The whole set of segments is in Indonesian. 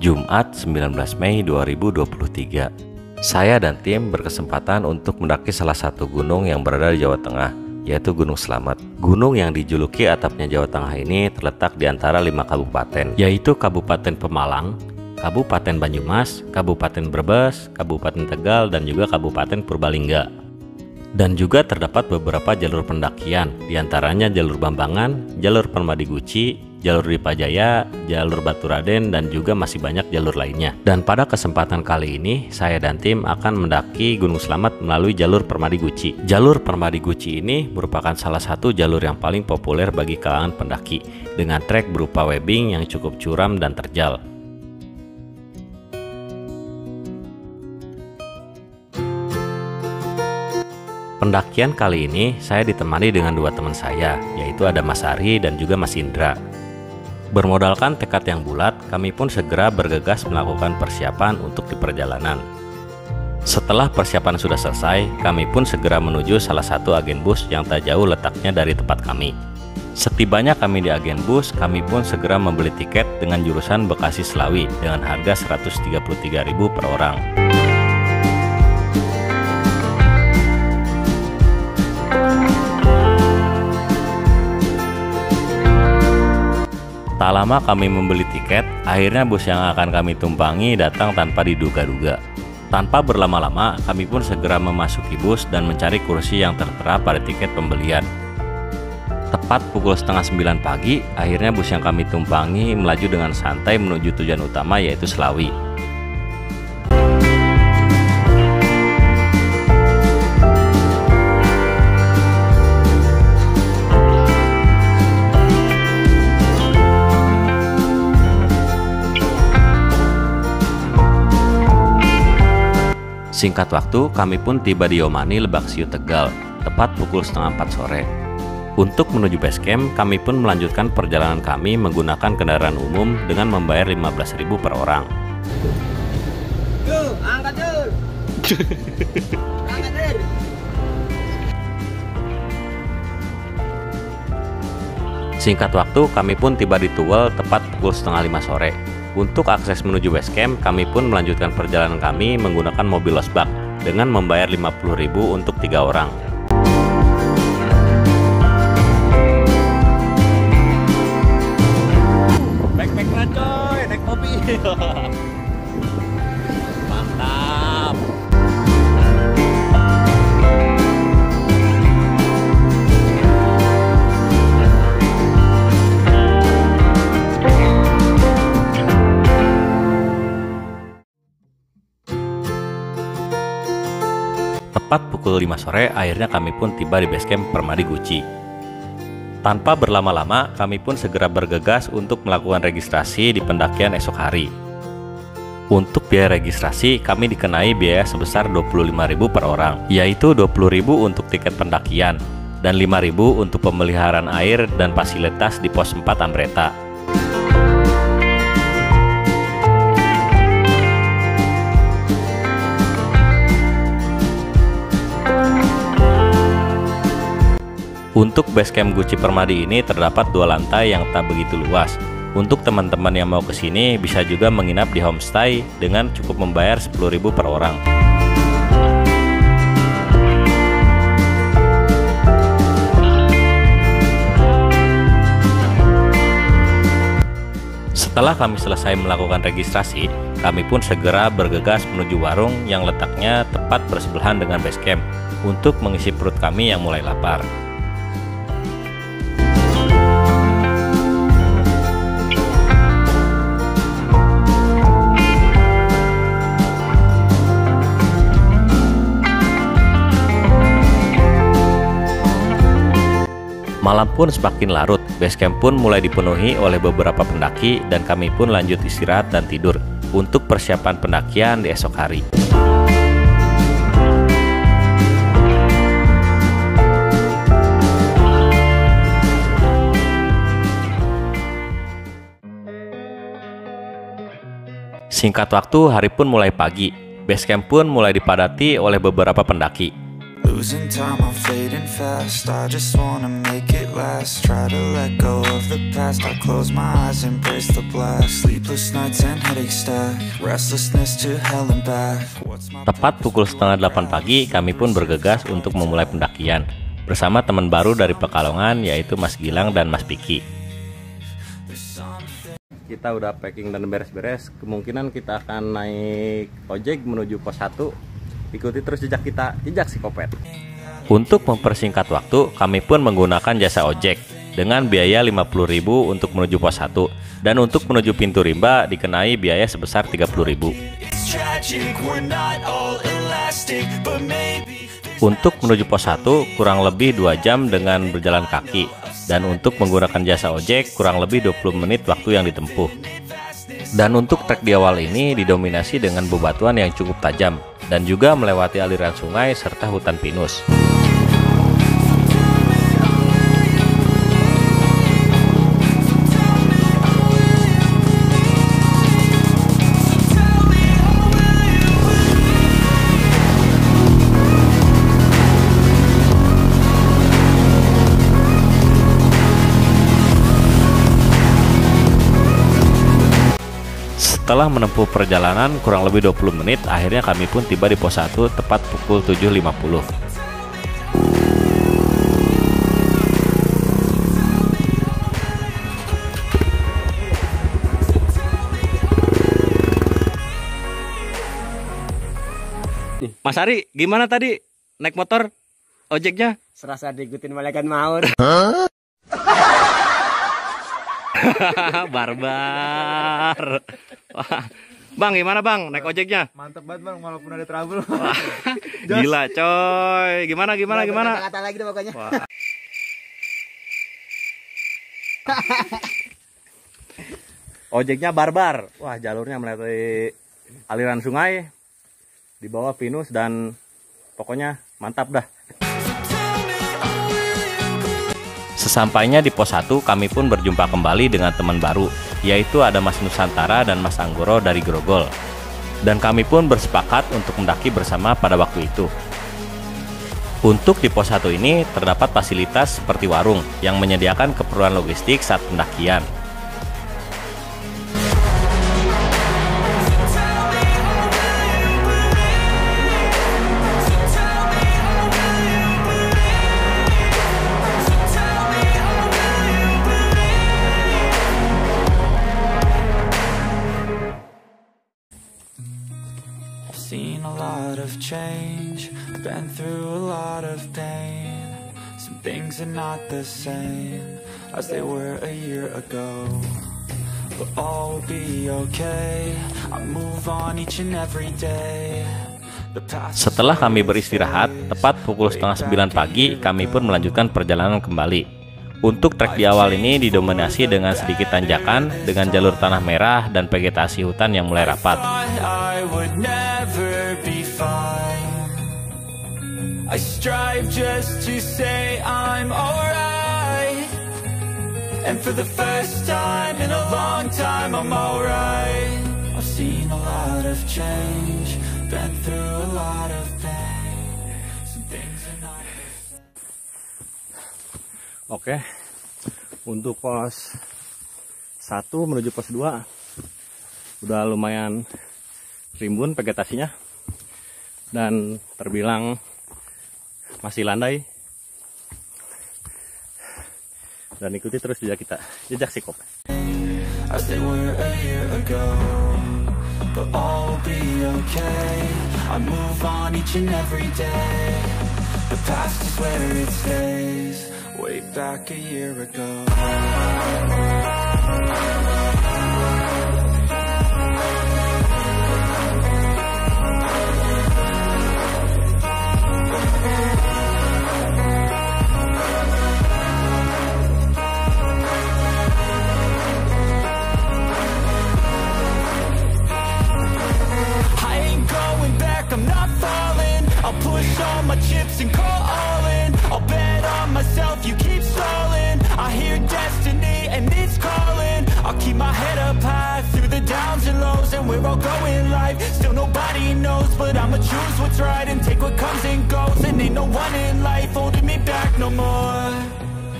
Jumat 19 Mei 2023. Saya dan tim berkesempatan untuk mendaki salah satu gunung yang berada di Jawa Tengah, yaitu Gunung Slamet. Gunung yang dijuluki atapnya Jawa Tengah ini terletak di antara 5 kabupaten, yaitu Kabupaten Pemalang, Kabupaten Banyumas, Kabupaten Brebes, Kabupaten Tegal, dan juga Kabupaten Purbalingga. Dan juga terdapat beberapa jalur pendakian, diantaranya jalur Bambangan, jalur Permadi Guci, jalur Dipajaya, jalur Baturaden, dan juga masih banyak jalur lainnya. Dan pada kesempatan kali ini, saya dan tim akan mendaki Gunung Slamet melalui jalur Permadi Guci. Jalur Permadi Guci ini merupakan salah satu jalur yang paling populer bagi kalangan pendaki, dengan trek berupa webbing yang cukup curam dan terjal. Pendakian kali ini saya ditemani dengan 2 teman saya, yaitu ada Mas Ari dan juga Mas Indra. Bermodalkan tekad yang bulat, kami pun segera bergegas melakukan persiapan untuk di perjalanan. Setelah persiapan sudah selesai, kami pun segera menuju salah satu agen bus yang tak jauh letaknya dari tempat kami. Setibanya kami di agen bus, kami pun segera membeli tiket dengan jurusan Bekasi Slawi dengan harga Rp133.000 per orang. Tak lama kami membeli tiket, akhirnya bus yang akan kami tumpangi datang tanpa diduga-duga. Tanpa berlama-lama, kami pun segera memasuki bus dan mencari kursi yang tertera pada tiket pembelian. Tepat pukul setengah 9 pagi, akhirnya bus yang kami tumpangi melaju dengan santai menuju tujuan utama, yaitu Slawi. Singkat waktu, kami pun tiba di Yomani, Lebak-Siu, Tegal, tepat pukul setengah 4 sore. Untuk menuju base camp, kami pun melanjutkan perjalanan kami menggunakan kendaraan umum dengan membayar Rp15.000 per orang. Angkat dulu. Angkat dulu. Singkat waktu, kami pun tiba di Tuwel tepat pukul setengah 5 sore. Untuk akses menuju base camp, kami pun melanjutkan perjalanan kami menggunakan mobil losbak dengan membayar Rp50.000 untuk 3 orang. Backpack coy, naik mobil. Mantap. Tepat pukul 5 sore, akhirnya kami pun tiba di base camp Permadi Guci. Tanpa berlama-lama, kami pun segera bergegas untuk melakukan registrasi di pendakian esok hari. Untuk biaya registrasi, kami dikenai biaya sebesar Rp25.000 per orang, yaitu Rp20.000 untuk tiket pendakian, dan Rp5.000 untuk pemeliharaan air dan fasilitas di pos 4 Ambreta. Untuk basecamp Guci Permadi ini terdapat 2 lantai yang tak begitu luas. Untuk teman-teman yang mau kesini bisa juga menginap di homestay dengan cukup membayar Rp10.000 per orang. Setelah kami selesai melakukan registrasi, kami pun segera bergegas menuju warung yang letaknya tepat bersebelahan dengan basecamp untuk mengisi perut kami yang mulai lapar. Malam pun semakin larut, basecamp pun mulai dipenuhi oleh beberapa pendaki dan kami pun lanjut istirahat dan tidur untuk persiapan pendakian di esok hari. Singkat waktu, hari pun mulai pagi. Basecamp pun mulai dipadati oleh beberapa pendaki. losing time, I'm fading fast. I just wanna make it last. Try to let go of the past. I close my eyes, embrace the blast. Sleepless nights and headaches stack. Restlessness to hell and back. Tepat pukul setengah 8 pagi, kami pun bergegas untuk memulai pendakian bersama teman baru dari Pekalongan, yaitu Mas Gilang dan Mas Piki. Kita udah packing dan beres-beres. Kemungkinan kita akan naik ojek menuju pos 1. Ikuti terus jejak kita, jejak Psikopet. Untuk mempersingkat waktu, kami pun menggunakan jasa ojek dengan biaya 50.000 untuk menuju pos 1, dan untuk menuju pintu rimba dikenai biaya sebesar 30.000. Untuk menuju pos 1 kurang lebih 2 jam dengan berjalan kaki, dan untuk menggunakan jasa ojek kurang lebih 20 menit waktu yang ditempuh. Dan untuk trek di awal ini didominasi dengan bebatuan yang cukup tajam dan juga melewati aliran sungai serta hutan pinus. Setelah menempuh perjalanan kurang lebih 20 menit, akhirnya kami pun tiba di pos 1 tepat pukul 7.50. Mas Ari, gimana tadi naik motor ojeknya? Serasa diikutin malaikat maut. Barbar. Wah. Bang, gimana bang naik ojeknya? Mantep banget bang, walaupun ada trouble. Gila coy. Gimana? Kata lagi deh pokoknya. Ojeknya barbar. Wah, jalurnya melewati aliran sungai, di bawah pinus, dan pokoknya mantap dah. Sesampainya di pos 1, kami pun berjumpa kembali dengan teman baru, yaitu ada Mas Nusantara dan Mas Anggoro dari Grogol. Dan kami pun bersepakat untuk mendaki bersama pada waktu itu. Untuk di pos 1 ini terdapat fasilitas seperti warung yang menyediakan keperluan logistik saat pendakian. Seen a lot of change, been through a lot of pain. Some things are not the same as they were a year ago, but all will be okay. I move on each and every day. Setelah kami beristirahat, tepat pukul setengah 9 pagi, kami pun melanjutkan perjalanan kembali. Untuk trek di awal ini didominasi dengan sedikit tanjakan, dengan jalur tanah merah dan vegetasi hutan yang mulai rapat. I strive just to say I'm alright, and for the first time in a long time I'm alright. I've seen a lot of change, been through a lot of pain. Some things are not. Oke, untuk pos 1 menuju pos 2 udah lumayan rimbun vegetasinya dan terbilang masih landai. Dan ikuti terus jejak kita, jejak Psikopet. As they were a year ago, but all will be okay. I move on each and every day. The past is where it stays. Way back a year ago. Push all my chips and call all in. I'll bet on myself, you keep stalling. I hear destiny and it's calling. I I'll keep my head up high through the downs and lows, and where I'll go in life, still nobody knows, but I'ma choose what's right and take what comes and goes, and ain't no one in life holding me back no more.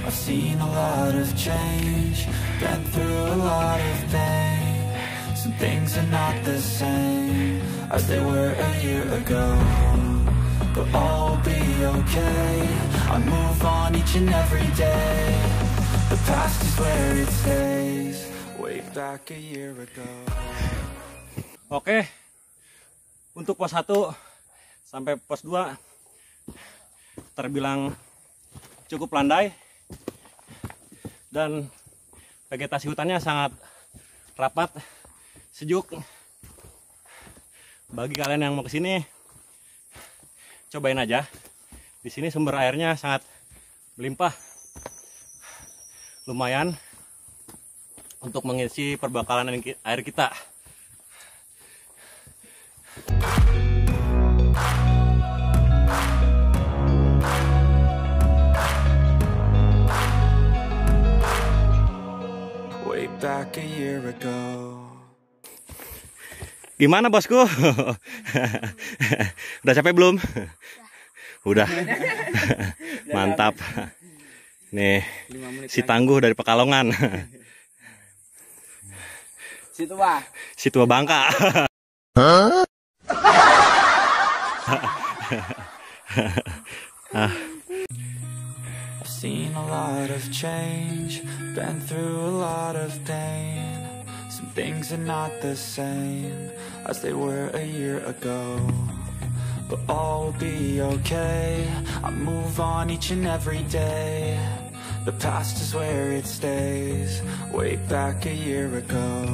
I've seen a lot of change, been through a lot of pain. Some things are not the same as they were a year ago, but all will be okay. I move on each and every day. The past is where it stays. Way back a year ago. Oke, untuk pos 1 sampai pos 2 terbilang cukup landai dan vegetasi hutannya sangat rapat, sejuk. Bagi kalian yang mau kesini, cobain aja. Di sini sumber airnya sangat melimpah, lumayan untuk mengisi perbakalan air kita. Way back a year ago. Gimana bosku? Udah capek belum? Udah. Mantap. Nih, si Tangguh dari Pekalongan. Si tua Bangka. I've seen a lot of change, been through a lot of pain. Some things are not the same as they were a year ago, but all will be okay. I move on each and every day. The past is where it stays. Way back a year ago,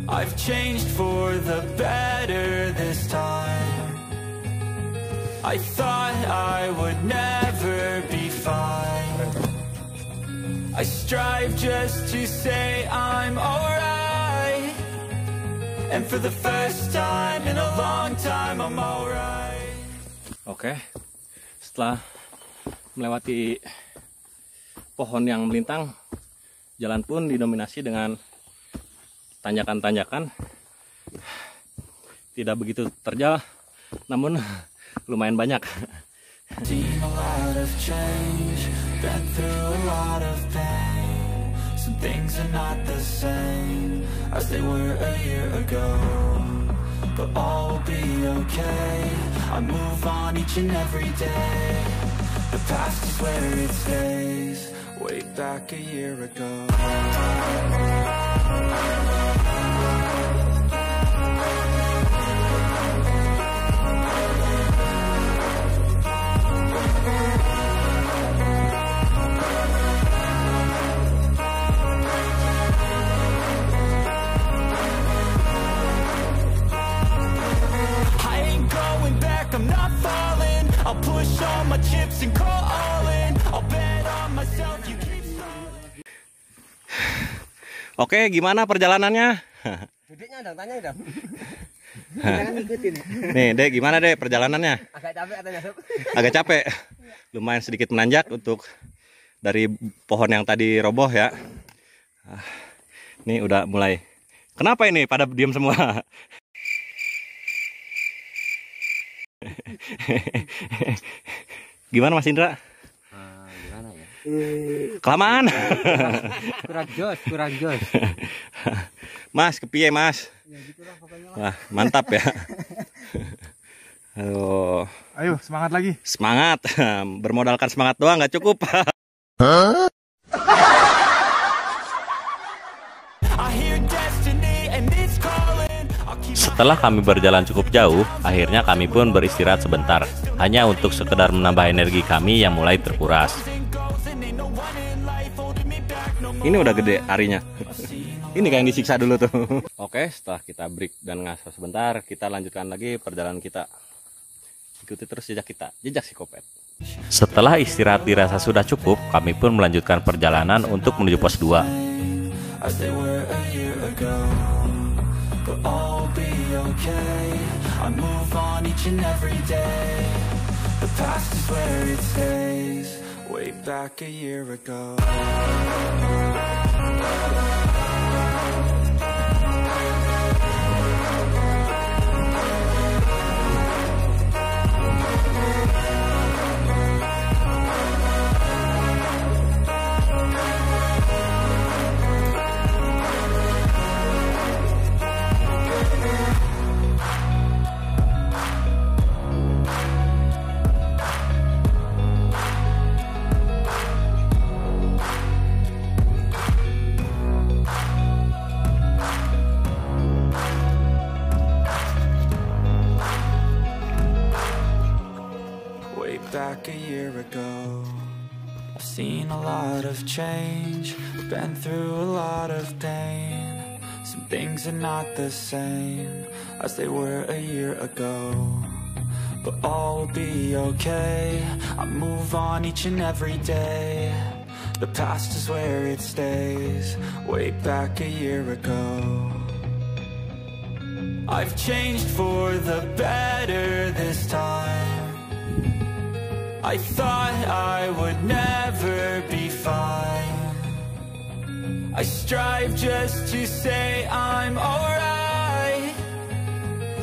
I've changed for the better this time. I thought I would never be fine. I strive just to say I'm alright, and for the first time in a long time I'm alright. Oke, setelah melewati pohon yang melintang, jalan pun didominasi dengan tanjakan-tanjakan. Tidak begitu terjal, namun lumayan banyak. Seen a lot of change, been through a lot of pain. Some things are not the same as they were a year ago, but all will be okay. I move on each and every day. The past is where it stays. Way back a year ago. I'm not falling. I'll push all my chips and call all in. I'll bet on myself. You keep. Oke, gimana perjalanannya? Duduknya dong, tanya dong. Jangan ngikutin. Nih, Dek, gimana Dek perjalanannya? Agak capek katanya, Sob. Agak capek. Lumayan sedikit menanjak untuk dari pohon yang tadi roboh ya. Ini udah mulai. Kenapa ini pada diam semua? Gimana Mas Indra? Gimana ya? Kelamaan. Kurang jos. Mas, kepiye Mas? Ya gitulah pokoknya. Wah, mantap ya. Aduh. Ayo, semangat lagi. Semangat. Bermodalkan semangat doang nggak cukup. Setelah kami berjalan cukup jauh, akhirnya kami pun beristirahat sebentar, hanya untuk sekedar menambah energi kami yang mulai terkuras. Ini udah gede harinya. Ini kayak yang disiksa dulu tuh. Oke, setelah kita break dan ngaso sebentar, kita lanjutkan lagi perjalanan kita. Ikuti terus jejak kita, jejak psikopat. Setelah istirahat dirasa sudah cukup, kami pun melanjutkan perjalanan untuk menuju pos 2. But all will be okay. I move on each and every day. The past is where it stays. Way back a year ago. Back a year ago, I've seen a lot of change, been through a lot of pain. Some things are not the same as they were a year ago, but all will be okay. I move on each and every day. The past is where it stays, way back a year ago. I've changed for the better this time. I thought I would never be fine. I strive just to say I'm alright,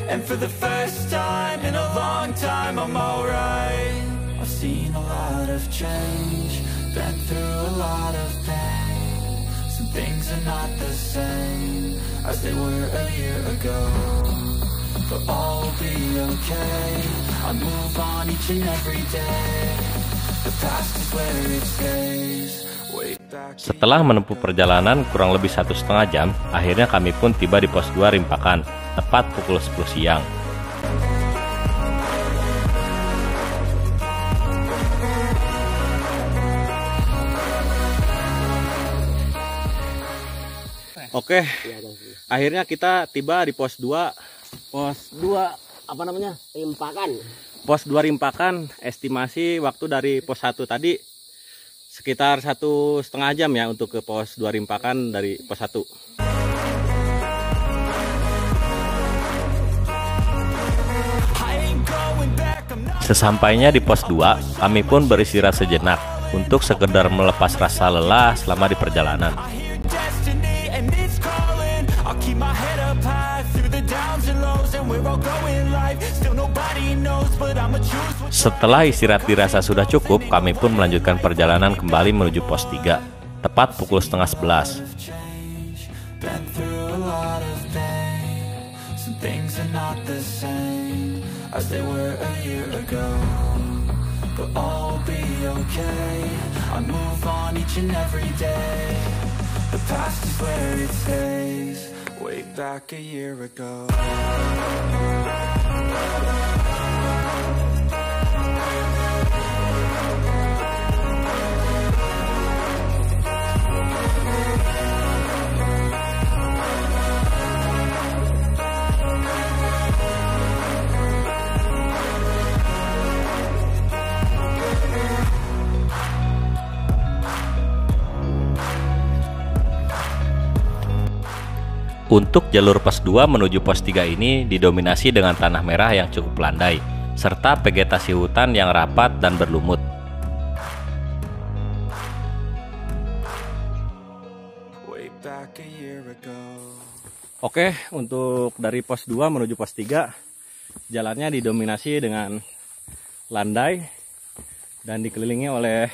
and for the first time in a long time I'm alright. I've seen a lot of change, been through a lot of pain. Some things are not the same as they were a year ago, but all will be okay. I move on each and every day. The past is where it stays. Setelah menempuh perjalanan kurang lebih 1,5 jam, akhirnya kami pun tiba di pos 2 Rimpakan, tepat pukul 10 siang. Oke, akhirnya kita tiba di pos 2. Pos 2 apa namanya? Rimpakan. Pos 2 Rimpakan, estimasi waktu dari pos 1 tadi sekitar 1,5 jam ya untuk ke pos 2 Rimpakan dari pos 1. Sesampainya di pos 2, kami pun beristirahat sejenak untuk sekedar melepas rasa lelah selama di perjalanan. Setelah istirahat dirasa sudah cukup, kami pun melanjutkan perjalanan kembali menuju pos 3, tepat pukul 10:30. Way back a year ago. Untuk jalur pos 2 menuju pos 3 ini didominasi dengan tanah merah yang cukup landai, serta vegetasi hutan yang rapat dan berlumut. Oke, untuk dari pos 2 menuju pos 3, jalannya didominasi dengan landai dan dikelilingi oleh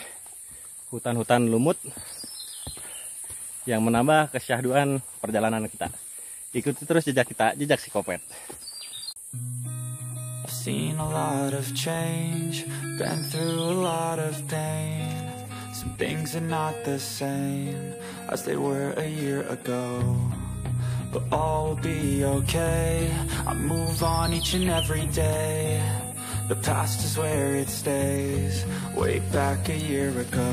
hutan-hutan lumut yang menambah kesyahduan perjalanan kita. Ikuti terus jejak kita, jejak Psikopat. I've seen a lot of change, been through a lot of pain. Some things are not the same as they were a year ago, but all will be okay. I move on each and every day. The past is where it stays, way back a year ago.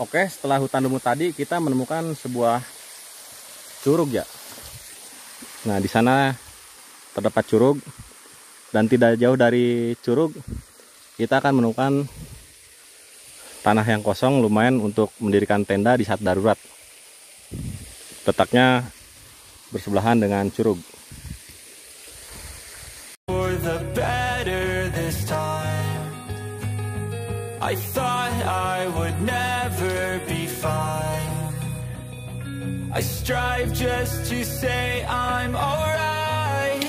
Oke, setelah hutan lumut tadi kita menemukan sebuah curug ya. Nah, di sana terdapat curug dan tidak jauh dari curug kita akan menemukan tanah yang kosong lumayan untuk mendirikan tenda di saat darurat. Letaknya bersebelahan dengan curug. For the better this time. I thought I would never I strive just to say I'm alright.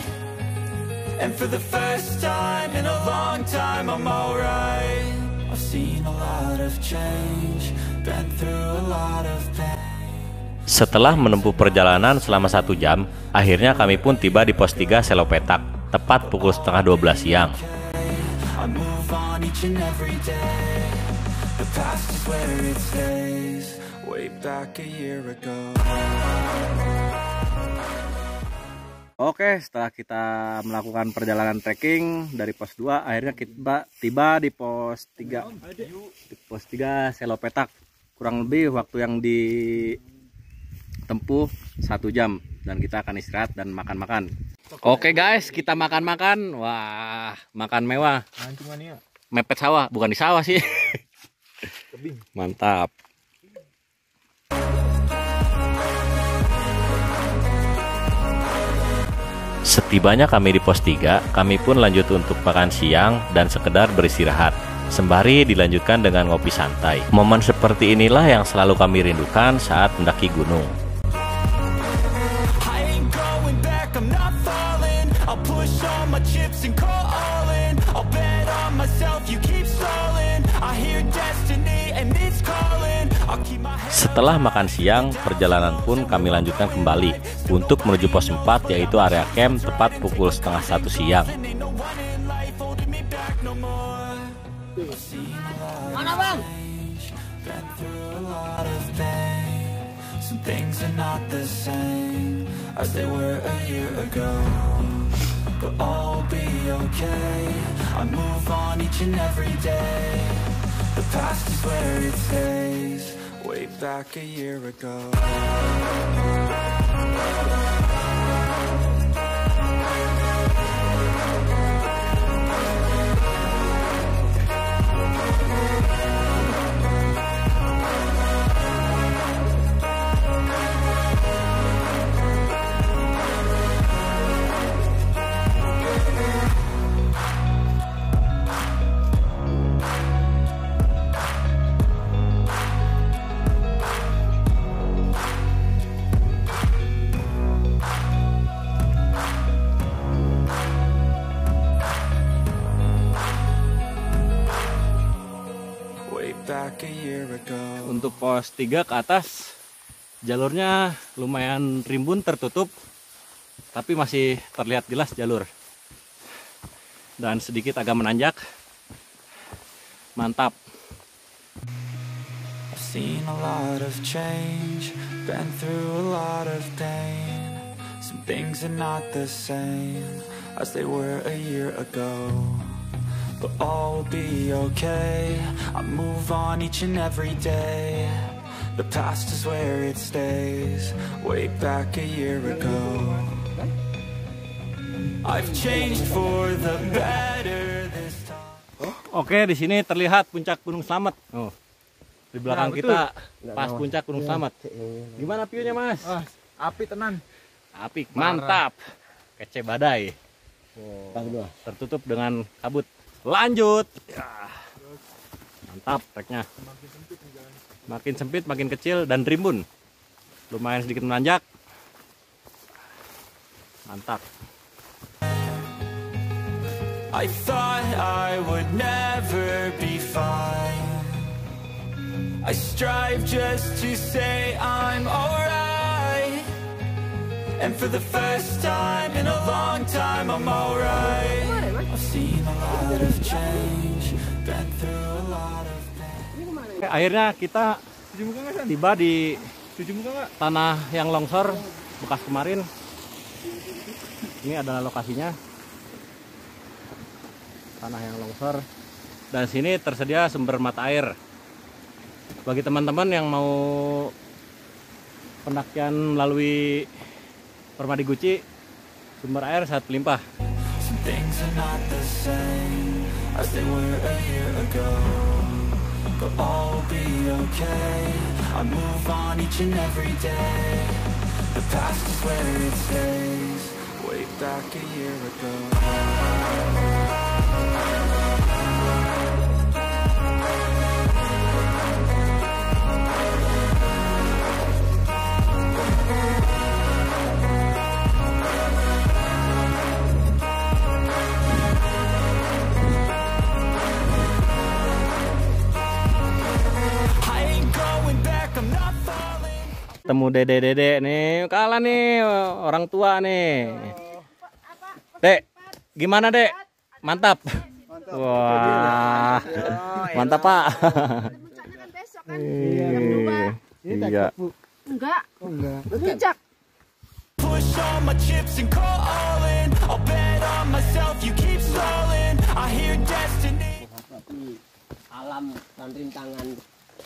And for the first time in a long time, I'm alright. I've seen a lot of change, been through a lot of pain. Setelah menempuh perjalanan selama 1 jam, akhirnya kami pun tiba di pos 3 Selopetak, tepat pukul setengah 12 siang. I move on each and every day. The past is where it stays. Way back a year ago. Oke, setelah kita melakukan perjalanan trekking dari pos 2, akhirnya kita tiba di pos 3. Di pos 3 Selopetak. Kurang lebih waktu yang ditempuh 1 jam, dan kita akan istirahat dan makan-makan. Oke guys, kita makan-makan. Wah, makan mewah. Mepet sawah, bukan di sawah sih. Mantap. Setibanya kami di pos 3, kami pun lanjut untuk makan siang dan sekedar beristirahat. Sembari dilanjutkan dengan ngopi santai. Momen seperti inilah yang selalu kami rindukan saat mendaki gunung. Setelah makan siang, perjalanan pun kami lanjutkan kembali untuk menuju pos 4, yaitu area camp tepat pukul setengah 1 siang. Mana bang? Things are not the same as they were a year ago, but all will be okay. I move on each and every day. The past is where it stays. Way back a year ago. Untuk pos 3 ke atas, jalurnya lumayan rimbun, tertutup, tapi masih terlihat jelas jalur, dan sedikit agak menanjak. Mantap. I've seen a lot of change, been through a lot of pain. Some things are not the same as they were a year ago, but all will be okay. I move on each and every day. The past is where it stays. Way back a year ago, I've changed for the better this time. Oke, di sini terlihat puncak Gunung Slamet. Oh, di belakang kita pas puncak Gunung Slamet. Gimana view-nya, Mas? Api tenan. Apik, mantap. Kece badai. Tertutup dengan kabut. Lanjut. Ya. Mantap treknya. Makin sempit, makin kecil, dan rimbun. Lumayan sedikit menanjak. Mantap. I thought I would never be fine. I strive just to say I'm alright. And for the first time in a long time, I'm alright. I've seen a lot of change, been through a lot of pain. Akhirnya kita tiba di tanah yang longsor bekas kemarin. Ini adalah lokasinya. Tanah yang longsor, dan sini tersedia sumber mata air bagi teman-teman yang mau pendakian melalui Permadi Guci. Sumber air sangat melimpah. Temu dede nih, kalah nih orang tua nih. Dek, gimana Dek? Mantap. Wah, mantap Pak. Puncaknya kan besok kan. Iya. Enggak. Puncak. Push all my chips and call all in. I'll bet on myself, you keep stalling. I hear destiny. Alam dan rintangan.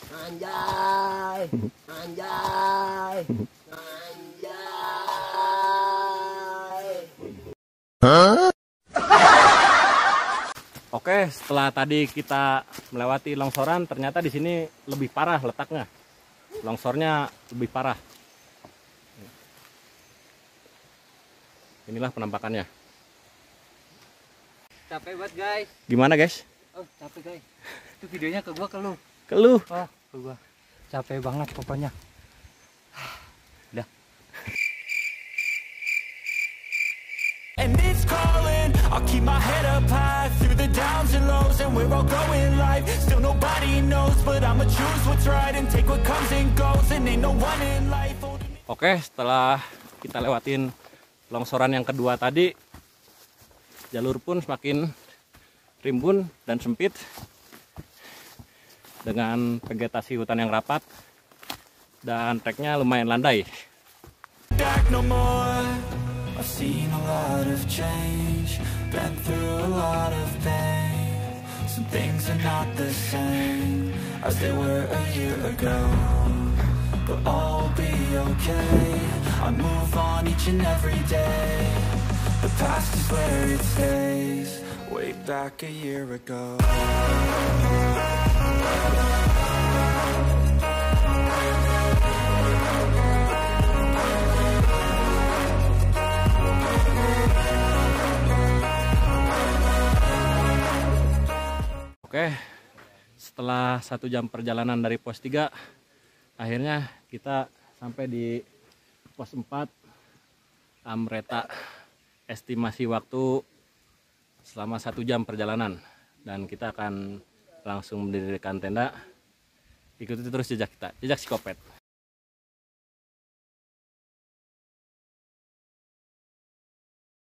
Anjay, anjay, anjay. Oke, setelah tadi kita melewati longsoran, ternyata di sini lebih parah letaknya. Longsornya lebih parah. Inilah penampakannya. Capek banget guys. Gimana guys? Oh capek guys. Itu videonya ke gua ke lu. Keluh. Oh ke gua. Capek banget pokoknya. And it's calling. I'll keep my head up high through the downs and lows, and we're all going live. Still nobody knows, but I'ma choose what's right and take what comes and goes. And ain't no one in life holding me. Oke, setelah kita lewatin longsoran yang kedua tadi, jalur pun semakin rimbun dan sempit dengan vegetasi hutan yang rapat dan treknya lumayan landai. Back no more. I've seen a lot of change, been through a lot of pain. Some things are not the same as they were a year ago, but all will be okay. I move on each and every day. The past is where it stays. Way back a year ago. Oke, setelah 1 jam perjalanan dari pos 3, akhirnya kita sampai di pos 4 Amreta. Estimasi waktu selama 1 jam perjalanan, dan kita akan langsung mendirikan tenda. Ikuti terus jejak kita, jejak Psikopat.